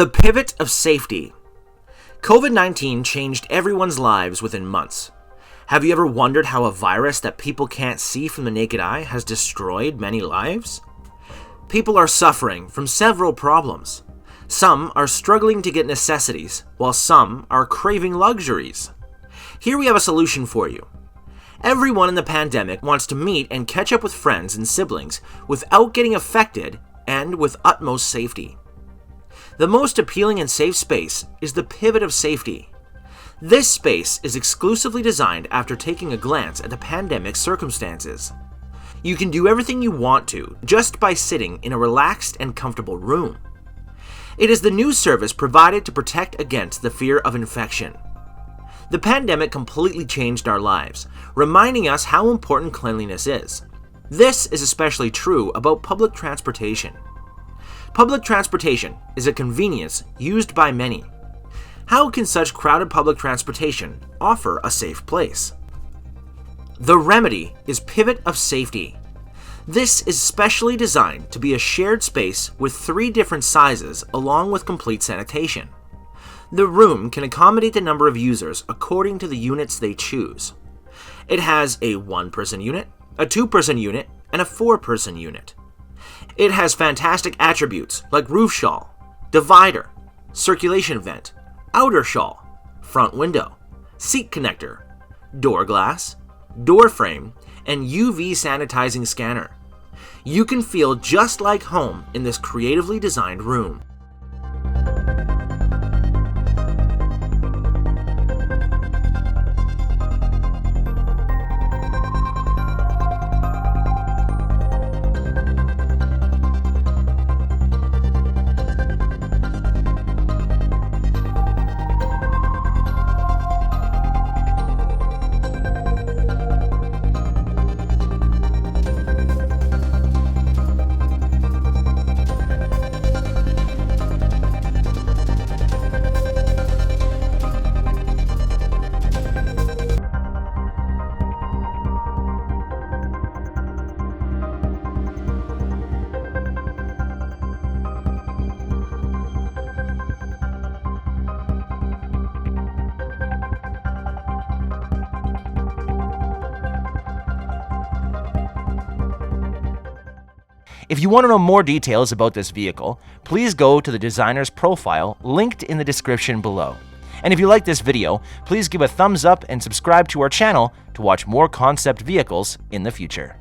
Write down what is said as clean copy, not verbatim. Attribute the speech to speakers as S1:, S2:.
S1: The pivot of safety. COVID-19 changed everyone's lives within months. Have you ever wondered how a virus that people can't see from the naked eye has destroyed many lives? People are suffering from several problems. Some are struggling to get necessities, while some are craving luxuries. Here we have a solution for you. Everyone in the pandemic wants to meet and catch up with friends and siblings without getting affected and with utmost safety. The most appealing and safe space is the pivot of safety. This space is exclusively designed after taking a glance at the pandemic's circumstances. You can do everything you want to just by sitting in a relaxed and comfortable room. It is the new service provided to protect against the fear of infection. The pandemic completely changed our lives, reminding us how important cleanliness is. This is especially true about public transportation. Public transportation is a convenience used by many. How can such crowded public transportation offer a safe place? The remedy is pivot of safety. This is specially designed to be a shared space with 3 different sizes along with complete sanitation. The room can accommodate the number of users according to the units they choose. It has a 1-person unit, a 2-person unit, and a 4-person unit. It has fantastic attributes like roof shawl, divider, circulation vent, outer shawl, front window, seat connector, door glass, door frame, and UV sanitizing scanner. You can feel just like home in this creatively designed room.
S2: If you want to know more details about this vehicle, please go to the designer's profile linked in the description below. And if you like this video, please give a thumbs up and subscribe to our channel to watch more concept vehicles in the future.